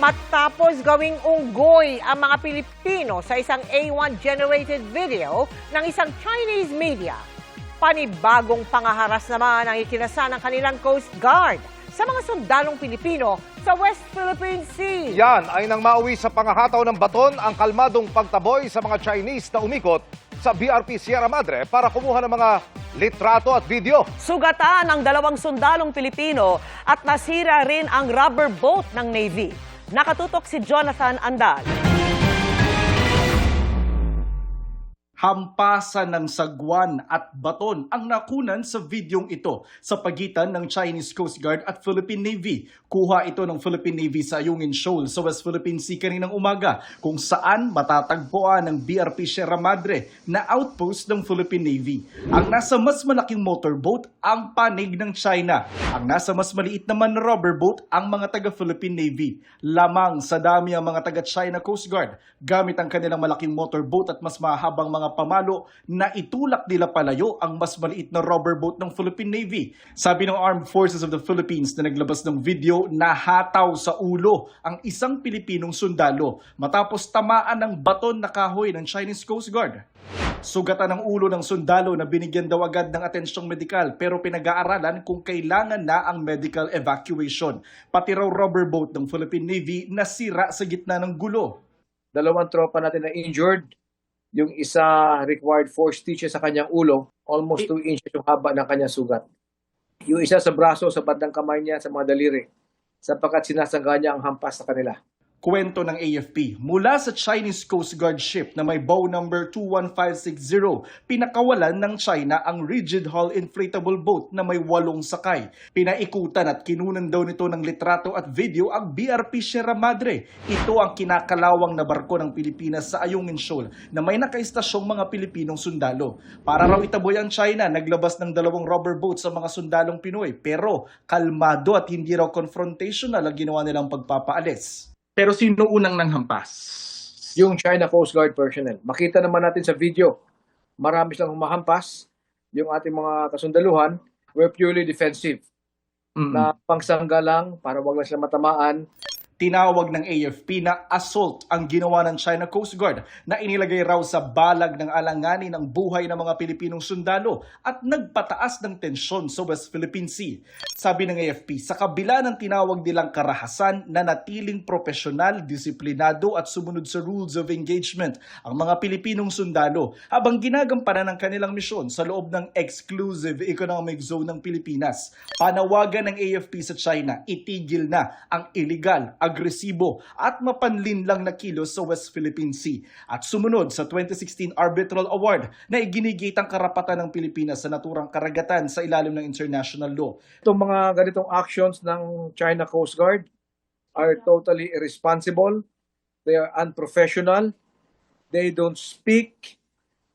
Matapos gawing unggoy ang mga Pilipino sa isang A1-generated video ng isang Chinese media, panibagong pangaharas naman ang ikinasa ng kanilang Coast Guard sa mga sundalong Pilipino sa West Philippine Sea. Yan ay nang mauwi sa pangahataw ng baton ang kalmadong pagtaboy sa mga Chinese na umikot sa BRP Sierra Madre para kumuha ng mga litrato at video. Sugatan ang 2 sundalong Pilipino at nasira rin ang rubber boat ng Navy. Nakatutok si Jonathan Andal. Hampasan ng sagwan at baton ang nakunan sa videong ito sa pagitan ng Chinese Coast Guard at Philippine Navy. Kuha ito ng Philippine Navy sa Ayungin Shoal sa West Philippine Sea kaninang umaga, kung saan matatagpuan ng BRP Sierra Madre na outpost ng Philippine Navy. Ang nasa mas malaking motorboat ang panig ng China. Ang nasa mas maliit naman na rubber boat ang mga taga-Philippine Navy. Lamang sa dami ang mga taga-China Coast Guard gamit ang kanilang malaking motorboat at mas mahabang mga pamalo na itulak nila palayo ang mas maliit na rubber boat ng Philippine Navy. Sabi ng Armed Forces of the Philippines na naglabas ng video, nahataw sa ulo ang isang Pilipinong sundalo matapos tamaan ng baton na kahoy ng Chinese Coast Guard. Sugatan ng ulo ng sundalo na binigyan daw agad ng atensyong medikal pero pinag-aaralan kung kailangan na ang medical evacuation. Pati raw rubber boat ng Philippine Navy nasira sa gitna ng gulo. 2 tropa natin na injured. Yung isa required 4 stitches sa kanyang ulo, almost 2 inches yung haba ng kanyang sugat. Yung isa sa braso, sa bandang kamay niya, sa mga daliri, sapagkat sinasangga niya ang hampas sa kanila. Kwento ng AFP, mula sa Chinese Coast Guard ship na may bow number 21560, pinakawalan ng China ang rigid hull inflatable boat na may 8 sakay. Pinaikutan at kinunan daw nito ng litrato at video ang BRP Sierra Madre. Ito ang kinakalawang na barko ng Pilipinas sa Ayungin Shoal na may nakaistasyong mga Pilipinong sundalo. Para raw itaboy ang China, naglabas ng 2 rubber boat sa mga sundalong Pinoy, pero kalmado at hindi raw confrontational ang ginawa nilang pagpapaalis. Pero sino unang nanghampas? Yung China Coast Guard personnel. Makita naman natin sa video, marami silang humahampas. Yung ating mga kasundaluhan were purely defensive. Na pangsangga lang para wag lang sila matamaan. Tinawag ng AFP na assault ang ginawa ng China Coast Guard na inilagay raw sa balag ng alanganin ng buhay ng mga Pilipinong sundalo at nagpataas ng tensyon sa West Philippine Sea. Sabi ng AFP, sa kabila ng tinawag nilang karahasan na natiling profesional, disiplinado at sumunod sa rules of engagement ang mga Pilipinong sundalo habang ginagampanan ng kanilang misyon sa loob ng exclusive economic zone ng Pilipinas. Panawagan ng AFP sa China, itigil na ang illegal, agresibo at mapanlinlang na kilos sa West Philippine Sea at sumunod sa 2016 Arbitral Award na iginigit ang karapatan ng Pilipinas sa naturang karagatan sa ilalim ng international law. Itong mga ganitong actions ng China Coast Guard are totally irresponsible. They are unprofessional. They don't speak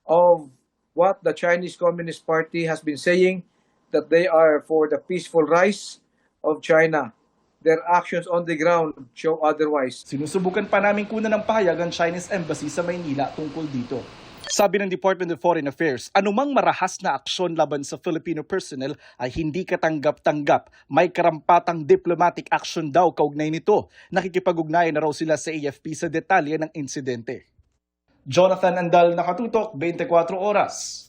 of what the Chinese Communist Party has been saying, that they are for the peaceful rise of China. Their actions on the ground show otherwise. Sinusubukan pa namin kunan ng pahayag ang Chinese Embassy sa Maynila tungkol dito. Sabi ng Department of Foreign Affairs, anumang marahas na aksyon laban sa Filipino personnel ay hindi katanggap-tanggap. May karampatang diplomatic action daw kaugnay nito. Nakikipag-ugnayan na raw sila sa AFP sa detalye ng insidente. Jonathan Andal, Nakatutok, 24 Oras.